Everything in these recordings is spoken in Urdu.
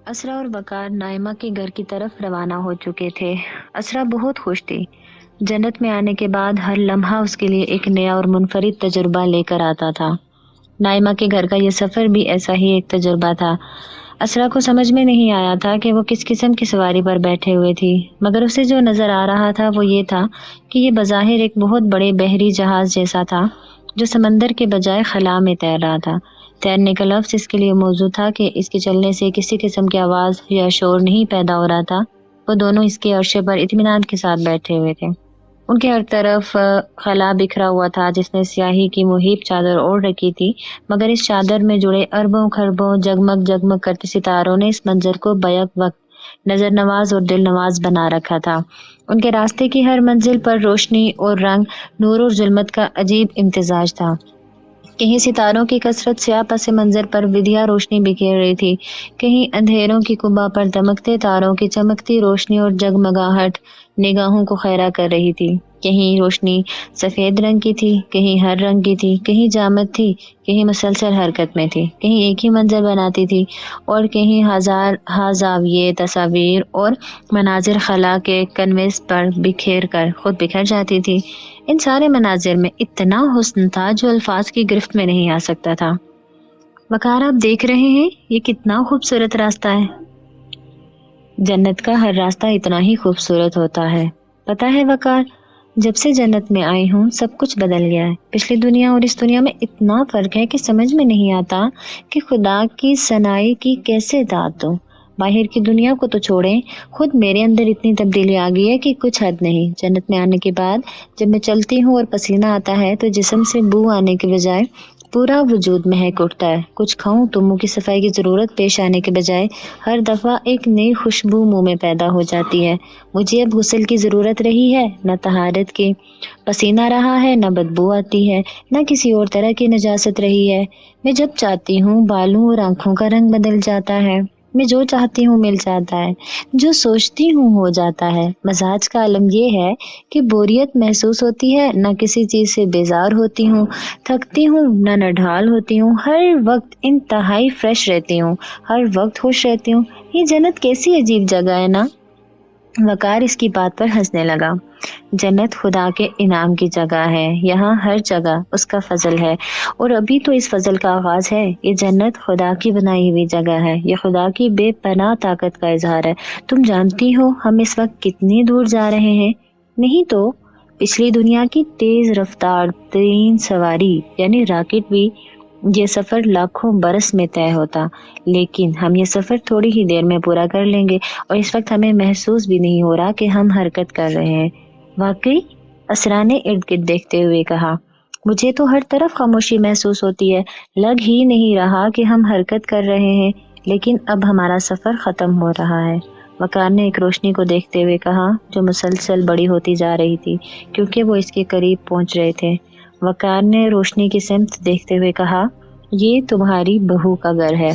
اسرا اور وقار نائمہ کے گھر کی طرف روانہ ہو چکے تھے۔ اسرا بہت خوش تھی۔ جنت میں آنے کے بعد ہر لمحہ اس کے لیے ایک نیا اور منفرد تجربہ لے کر آتا تھا۔ نائمہ کے گھر کا یہ سفر بھی ایسا ہی ایک تجربہ تھا۔ اسرا کو سمجھ میں نہیں آیا تھا کہ وہ کس قسم کی سواری پر بیٹھے ہوئے تھی، مگر اسے جو نظر آ رہا تھا وہ یہ تھا کہ یہ بظاہر ایک بہت بڑے بحری جہاز جیسا تھا جو سمندر کے بجائے خلا میں تیر رہا تھا۔ تیرنے کا لفظ اس کے لیے موزوں تھا کہ اس کے چلنے سے کسی قسم کی آواز یا شور نہیں پیدا ہو رہا تھا۔ وہ دونوں اس کے عرصے پر اطمینان کے ساتھ بیٹھے ہوئے تھے۔ ان کے ہر طرف خلا بکھرا ہوا تھا جس نے سیاہی کی محیط چادر اوڑھ رکھی تھی، مگر اس چادر میں جڑے اربوں خربوں جگمگ جگمگ کرتے ستاروں نے اس منظر کو بیک وقت نظر نواز اور دل نواز بنا رکھا تھا۔ ان کے راستے کی ہر منزل پر روشنی اور رنگ، نور اور ظلمت کا عجیب امتزاج تھا۔ کہیں ستاروں کی کثرت سیاہ پس منظر پر ودیا روشنی بکھیر رہی تھی، کہیں اندھیروں کی قبہ پر دمکتے تاروں کی چمکتی روشنی اور جگمگاہٹ نگاہوں کو خیرہ کر رہی تھی۔ کہیں روشنی سفید رنگ کی تھی، کہیں ہر رنگ کی تھی، کہیں جامد تھی، کہیں مسلسل حرکت میں تھی، کہیں ایک ہی منظر بناتی تھی اور کہیں ہزار ہا زاویے تصاویر اور مناظر خلا کے کنویس پر بکھیر کر خود بکھر جاتی تھی۔ ان سارے مناظر میں اتنا حسن تھا جو الفاظ کی گرفت میں نہیں آ سکتا تھا۔ وقار، آپ دیکھ رہے ہیں یہ کتنا خوبصورت راستہ ہے۔ جنت کا ہر راستہ اتنا ہی خوبصورت ہوتا ہے۔ پتہ ہے وقار، جب سے جنت میں آئی ہوں سب کچھ بدل گیا ہے۔ پچھلی دنیا اور اس دنیا میں اتنا فرق ہے کہ سمجھ میں نہیں آتا کہ خدا کی صنائی کی کیسے داد دوں۔ باہر کی دنیا کو تو چھوڑیں، خود میرے اندر اتنی تبدیلی آ گئی ہے کہ کچھ حد نہیں۔ جنت میں آنے کے بعد جب میں چلتی ہوں اور پسینہ آتا ہے تو جسم سے بو آنے کے بجائے پورا وجود مہک اٹھتا ہے۔ کچھ کھاؤں تو منہ کی صفائی کی ضرورت پیش آنے کے بجائے ہر دفعہ ایک نئی خوشبو منہ میں پیدا ہو جاتی ہے۔ مجھے اب غسل کی ضرورت رہی ہے، نہ طہارت کی۔ پسینہ رہا ہے، نہ بدبو آتی ہے، نہ کسی اور طرح کی نجاست رہی ہے۔ میں جب چاہتی ہوں بالوں اور آنکھوں کا رنگ بدل جاتا ہے، میں جو چاہتی ہوں مل جاتا ہے، جو سوچتی ہوں ہو جاتا ہے۔ مزاج کا عالم یہ ہے کہ بوریت محسوس ہوتی ہے، نہ کسی چیز سے بیزار ہوتی ہوں، تھکتی ہوں نہ نڈھال ہوتی ہوں، ہر وقت انتہائی فریش رہتی ہوں، ہر وقت خوش رہتی ہوں۔ یہ جنت کیسی عجیب جگہ ہے نا۔ وقار اس کی بات پر ہنسنے لگا۔ جنت خدا کے انعام کی جگہ ہے، یہاں ہر جگہ اس کا فضل ہے، اور ابھی تو اس فضل کا آغاز ہے۔ یہ جنت خدا کی بنائی ہوئی جگہ ہے، یہ خدا کی بے پناہ طاقت کا اظہار ہے۔ تم جانتی ہو ہم اس وقت کتنی دور جا رہے ہیں؟ نہیں تو پچھلی دنیا کی تیز رفتار ترین سواری یعنی راکٹ بھی یہ سفر لاکھوں برس میں طے ہوتا، لیکن ہم یہ سفر تھوڑی ہی دیر میں پورا کر لیں گے، اور اس وقت ہمیں محسوس بھی نہیں ہو رہا کہ ہم حرکت کر رہے ہیں۔ واقعی؟ اسرا نے ارد گرد دیکھتے ہوئے کہا۔ مجھے تو ہر طرف خاموشی محسوس ہوتی ہے، لگ ہی نہیں رہا کہ ہم حرکت کر رہے ہیں، لیکن اب ہمارا سفر ختم ہو رہا ہے۔ وقار نے ایک روشنی کو دیکھتے ہوئے کہا جو مسلسل بڑی ہوتی جا رہی تھی کیونکہ وہ اس کے قریب پہنچ رہے تھے۔ وقار نے روشنی کی سمت دیکھتے ہوئے کہا، یہ تمہاری بہو کا گھر ہے۔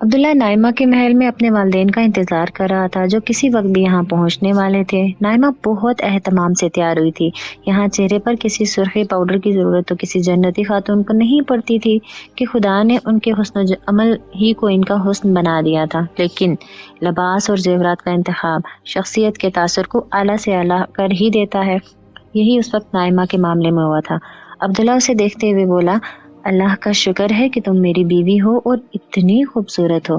عبداللہ نائمہ کے محل میں اپنے والدین کا انتظار کر رہا تھا جو کسی وقت بھی یہاں پہنچنے والے تھے۔ نائمہ بہت اہتمام سے تیار ہوئی تھی۔ یہاں چہرے پر کسی سرخی پاؤڈر کی ضرورت تو کسی جنتی خاتون کو نہیں پڑتی تھی کہ خدا نے ان کے حسن و عمل ہی کو ان کا حسن بنا دیا تھا، لیکن لباس اور زیورات کا انتخاب شخصیت کے تاثر کو اعلیٰ سے اعلیٰ کر ہی دیتا ہے۔ یہی اس وقت نائمہ کے معاملے میں ہوا تھا۔ عبداللہ اسے دیکھتے ہوئے بولا، اللہ کا شکر ہے کہ تم میری بیوی ہو اور اتنی خوبصورت ہو۔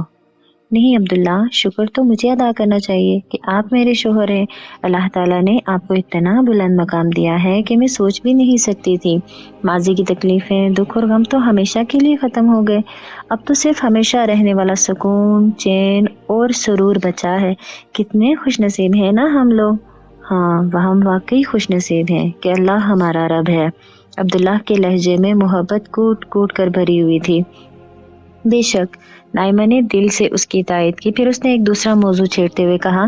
نہیں عبداللہ، شکر تو مجھے ادا کرنا چاہیے کہ آپ میرے شوہر ہیں۔ اللہ تعالیٰ نے آپ کو اتنا بلند مقام دیا ہے کہ میں سوچ بھی نہیں سکتی تھی۔ ماضی کی تکلیفیں، دکھ اور غم تو ہمیشہ کے لیے ختم ہو گئے، اب تو صرف ہمیشہ رہنے والا سکون، چین اور سرور بچا ہے۔ کتنے خوش نصیب ہیں نا ہم لوگ۔ ہاں، ہم واقعی خوش نصیب ہیں کہ اللہ ہمارا رب ہے۔ عبداللہ کے لہجے میں محبت کوٹ کوٹ کر بھری ہوئی تھی۔ بے شک، نائمہ نے دل سے اس کی تائید کی۔ پھر اس نے ایک دوسرا موضوع چھیڑتے ہوئے کہا،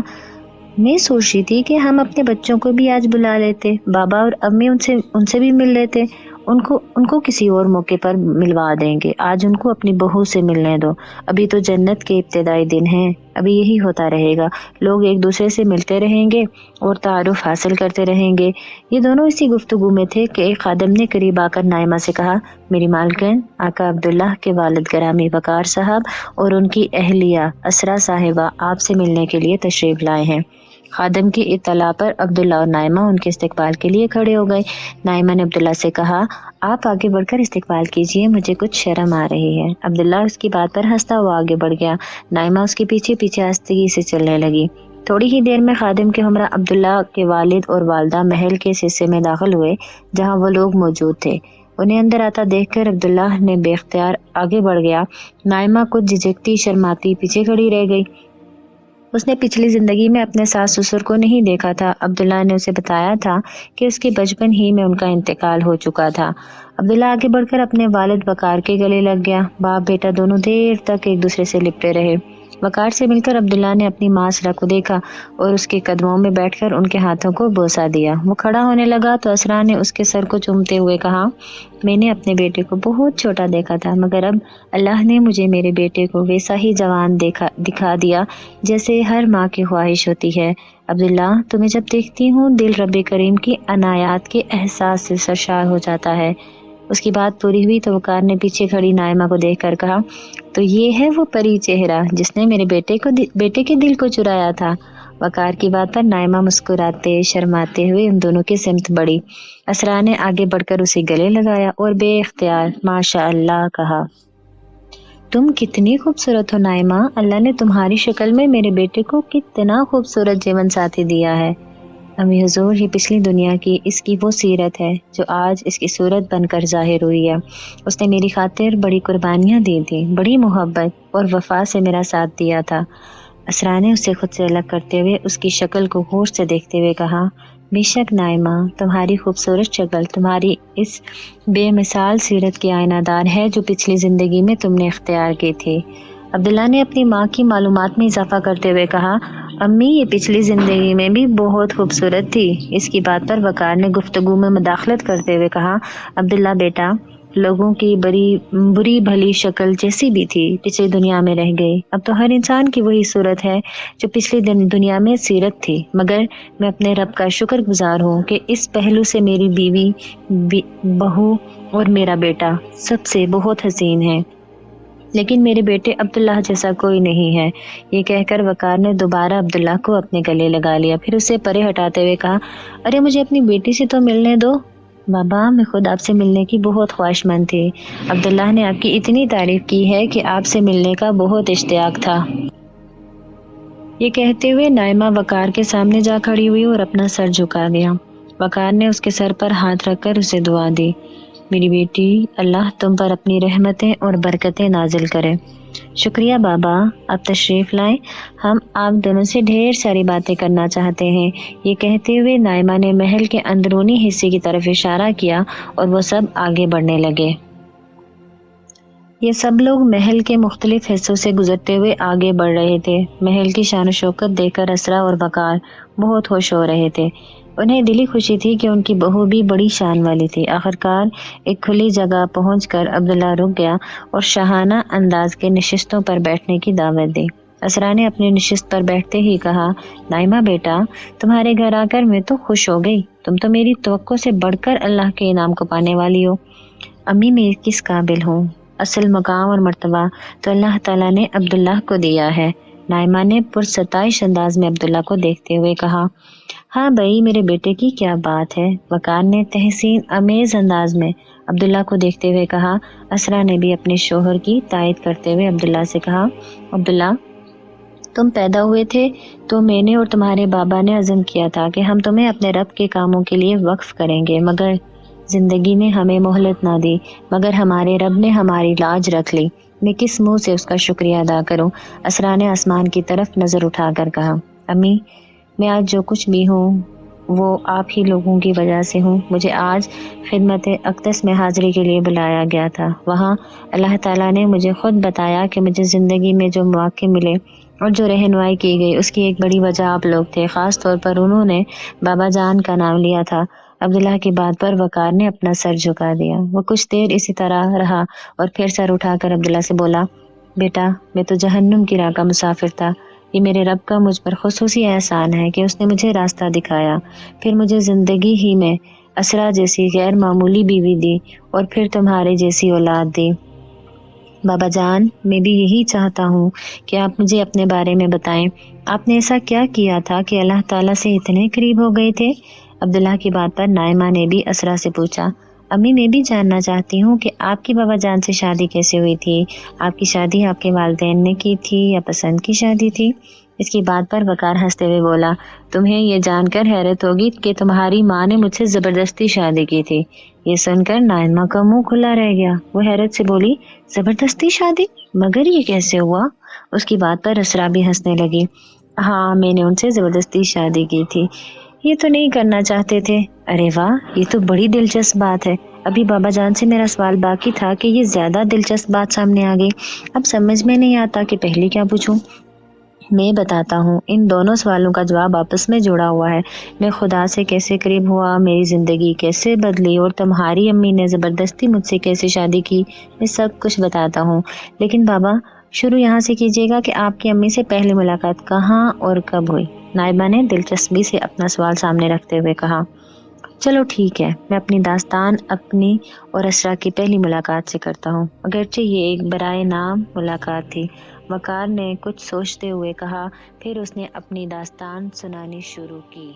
میں سوچ رہی تھی کہ ہم اپنے بچوں کو بھی آج بلا لیتے، بابا اور امی ان سے بھی مل لیتے، ان کو کسی اور موقع پر ملوا دیں گے، آج ان کو اپنی بہو سے ملنے دو، ابھی تو جنت کے ابتدائی دن ہیں، ابھی یہی ہوتا رہے گا، لوگ ایک دوسرے سے ملتے رہیں گے اور تعارف حاصل کرتے رہیں گے۔ یہ دونوں اسی گفتگو میں تھے کہ ایک خادم نے قریب آ کر نائمہ سے کہا، میری مالکن آقا عبداللہ کے والد گرامی وقار صاحب اور ان کی اہلیہ اسرا صاحبہ آپ سے ملنے کے لیے تشریف لائے ہیں۔ خادم کی اطلاع پر عبداللہ اور نائمہ ان کے استقبال کے لیے کھڑے ہو گئے۔ نائمہ نے عبداللہ سے کہا، آپ آگے بڑھ کر استقبال کیجئے، مجھے کچھ شرم آ رہی ہے۔ عبداللہ اس کی بات پر ہنستا ہوا آگے بڑھ گیا۔ نائمہ اس کے پیچھے پیچھے آہستگی سے چلنے لگی۔ تھوڑی ہی دیر میں خادم کے ہمراہ عبداللہ کے والد اور والدہ محل کے اس حصے میں داخل ہوئے جہاں وہ لوگ موجود تھے۔ انہیں اندر آتا دیکھ کر عبداللہ نے بے اختیار آگے بڑھ گیا۔ نائمہ کچھ جھجکتی شرماتی پیچھے کھڑی رہ گئی۔ اس نے پچھلی زندگی میں اپنے ساس سسر کو نہیں دیکھا تھا۔ عبداللہ نے اسے بتایا تھا کہ اس کے بچپن ہی میں ان کا انتقال ہو چکا تھا۔ عبداللہ آگے بڑھ کر اپنے والد وقار کے گلے لگ گیا۔ باپ بیٹا دونوں دیر تک ایک دوسرے سے لپٹے رہے۔ وقار سے مل کر عبداللہ نے اپنی ماں اسرا کو دیکھا اور اس کے قدموں میں بیٹھ کر ان کے ہاتھوں کو بوسہ دیا۔ وہ کھڑا ہونے لگا تو اسرا نے اس کے سر کو چومتے ہوئے کہا، میں نے اپنے بیٹے کو بہت چھوٹا دیکھا تھا، مگر اب اللہ نے مجھے میرے بیٹے کو ویسا ہی جوان دکھا دیا جیسے ہر ماں کی خواہش ہوتی ہے۔ عبداللہ، تمہیں جب دیکھتی ہوں دل رب کریم کی عنایات کے احساس سے سرشار ہو جاتا ہے۔ اس کی بات پوری ہوئی تو وقار نے پیچھے کھڑی نائمہ کو دیکھ کر کہا، تو یہ ہے وہ پری چہرہ جس نے میرے بیٹے کے دل کو چرایا تھا۔ وقار کی بات پر نائمہ مسکراتے شرماتے ہوئے ان دونوں کی سمت بڑھی۔ اسرا نے آگے بڑھ کر اسے گلے لگایا اور بے اختیار ماشاء اللہ کہا، تم کتنی خوبصورت ہو نائمہ، اللہ نے تمہاری شکل میں میرے بیٹے کو کتنا خوبصورت جیون ساتھی دیا ہے۔ امی حضور، یہ پچھلی دنیا کی اس کی وہ سیرت ہے جو آج اس کی صورت بن کر ظاہر ہوئی ہے۔ اس نے میری خاطر بڑی قربانیاں دی تھیں، بڑی محبت اور وفا سے میرا ساتھ دیا تھا۔ اسرا نے اسے خود سے الگ کرتے ہوئے اس کی شکل کو غور سے دیکھتے ہوئے کہا، بے شک نائمہ، تمہاری خوبصورت شکل تمہاری اس بے مثال سیرت کی آئینہ دار ہے جو پچھلی زندگی میں تم نے اختیار کی تھی۔ عبداللہ نے اپنی ماں کی معلومات میں اضافہ کرتے ہوئے کہا، امی یہ پچھلی زندگی میں بھی بہت خوبصورت تھی۔ اس کی بات پر وقار نے گفتگو میں مداخلت کرتے ہوئے کہا، عبداللہ بیٹا، لوگوں کی بری بھلی شکل جیسی بھی تھی پچھلی دنیا میں رہ گئی، اب تو ہر انسان کی وہی صورت ہے جو پچھلی دنیا میں سیرت تھی، مگر میں اپنے رب کا شکر گزار ہوں کہ اس پہلو سے میری بیوی بہو اور میرا بیٹا سب سے بہت حسین ہے، لیکن میرے بیٹے عبداللہ جیسا کوئی نہیں ہے۔ یہ کہہ کر وقار نے دوبارہ عبداللہ کو اپنے گلے لگا لیا، پھر اسے پرے ہٹاتے ہوئے کہا، ارے مجھے اپنی بیٹی سے تو ملنے دو۔ بابا، میں خود آپ سے ملنے کی بہت خواہش مند تھی۔ عبداللہ نے آپ کی اتنی تعریف کی ہے کہ آپ سے ملنے کا بہت اشتیاق تھا۔ یہ کہتے ہوئے نائمہ وقار کے سامنے جا کھڑی ہوئی اور اپنا سر جھکا دیا۔ وقار نے اس کے سر پر ہاتھ رکھ کر اسے دعا دی، میری بیٹی، اللہ تم پر اپنی رحمتیں اور برکتیں نازل کرے۔ شکریہ بابا، آپ تشریف لائیں، ہم آپ دونوں سے ڈھیر ساری باتیں کرنا چاہتے ہیں۔ یہ کہتے ہوئے نائمہ نے محل کے اندرونی حصے کی طرف اشارہ کیا اور وہ سب آگے بڑھنے لگے۔ یہ سب لوگ محل کے مختلف حصوں سے گزرتے ہوئے آگے بڑھ رہے تھے۔ محل کی شان و شوکت دیکھ کر اسرا اور وقار بہت خوش ہو رہے تھے۔ انہیں دلی خوشی تھی کہ ان کی بہو بھی بڑی شان والی تھی۔ آخرکار ایک کھلی جگہ پہنچ کر عبداللہ رک گیا اور شاہانہ انداز کے نشستوں پر بیٹھنے کی دعوت دی۔ اسرا نے اپنی نشست پر بیٹھتے ہی کہا، نائمہ بیٹا، تمہارے گھر آ کر میں تو خوش ہو گئی، تم تو میری توقع سے بڑھ کر اللہ کے انعام کو پانے والی ہو۔ امی، میں کس قابل ہوں؟ اصل مقام اور مرتبہ تو اللہ تعالیٰ نے عبداللہ کو دیا ہے۔ نائمہ نے پرستائش انداز میں عبداللہ کو دیکھتے ہوئے کہا، ہاں بھائی، میرے بیٹے کی کیا بات ہے۔ وقار نے تحسین آمیز انداز میں عبداللہ کو دیکھتے ہوئے کہا۔ اسرا نے بھی اپنے شوہر کی تائید کرتے ہوئے عبداللہ سے کہا، عبداللہ، تم پیدا ہوئے تھے تو میں نے اور تمہارے بابا نے عزم کیا تھا کہ ہم تمہیں اپنے رب کے کاموں کے لیے وقف کریں گے، مگر زندگی نے ہمیں مہلت نہ دی، مگر ہمارے رب نے ہماری لاج رکھ لی۔ میں کس منہ سے اس کا شکریہ ادا کروں؟ اسرا نے آسمان کی طرف نظر اٹھا کر کہا، امی، میں آج جو کچھ بھی ہوں وہ آپ ہی لوگوں کی وجہ سے ہوں۔ مجھے آج خدمت اقدس میں حاضری کے لیے بلایا گیا تھا۔ وہاں اللہ تعالیٰ نے مجھے خود بتایا کہ مجھے زندگی میں جو مواقع ملے اور جو رہنمائی کی گئی اس کی ایک بڑی وجہ آپ لوگ تھے۔ خاص طور پر انہوں نے بابا جان کا نام لیا تھا۔ عبداللہ کی بات پر وقار نے اپنا سر جھکا دیا۔ وہ کچھ دیر اسی طرح رہا اور پھر سر اٹھا کر عبداللہ سے بولا، بیٹا میں تو جہنم کی راہ کا مسافر تھا، یہ میرے رب کا مجھ پر خصوصی احسان ہے کہ اس نے مجھے راستہ دکھایا، پھر مجھے زندگی ہی میں اسرا جیسی غیر معمولی بیوی دی اور پھر تمہارے جیسی اولاد دی۔ بابا جان میں بھی یہی چاہتا ہوں کہ آپ مجھے اپنے بارے میں بتائیں، آپ نے ایسا کیا کیا تھا کہ اللہ تعالیٰ سے اتنے قریب ہو گئے تھے؟ عبداللہ کی بات پر نائمہ نے بھی اسرا سے پوچھا، امی میں بھی جاننا چاہتی ہوں کہ آپ کی بابا جان سے شادی کیسے ہوئی تھی؟ آپ کی شادی آپ کے والدین نے کی تھی یا پسند کی شادی تھی؟ اس کی بات پر وقار ہنستے ہوئے بولا، تمہیں یہ جان کر حیرت ہوگی کہ تمہاری ماں نے مجھ سے زبردستی شادی کی تھی۔ یہ سن کر نائمہ کا منہ کھلا رہ گیا۔ وہ حیرت سے بولی، زبردستی شادی؟ مگر یہ کیسے ہوا؟ اس کی بات پر اسرا بھی ہنسنے لگی۔ ہاں میں نے ان سے زبردستی شادی کی تھی، یہ تو نہیں کرنا چاہتے تھے۔ ارے واہ، یہ تو بڑی دلچسپ بات ہے۔ ابھی بابا جان سے میرا سوال باقی تھا کہ یہ زیادہ دلچسپ بات سامنے آ گئی۔ اب سمجھ میں نہیں آتا کہ پہلے کیا پوچھوں۔ میں بتاتا ہوں، ان دونوں سوالوں کا جواب آپس میں جڑا ہوا ہے۔ میں خدا سے کیسے قریب ہوا، میری زندگی کیسے بدلی اور تمہاری امی نے زبردستی مجھ سے کیسے شادی کی، میں سب کچھ بتاتا ہوں۔ لیکن بابا شروع یہاں سے کیجیے گا کہ آپ کی امی سے پہلی ملاقات کہاں اور کب ہوئی؟ نائبہ نے دلچسپی سے اپنا سوال سامنے رکھتے ہوئے کہا۔ چلو ٹھیک ہے، میں اپنی داستان اپنی اور اسرا کی پہلی ملاقات سے کرتا ہوں، اگرچہ یہ ایک برائے نام ملاقات تھی۔ وقار نے کچھ سوچتے ہوئے کہا، پھر اس نے اپنی داستان سنانی شروع کی۔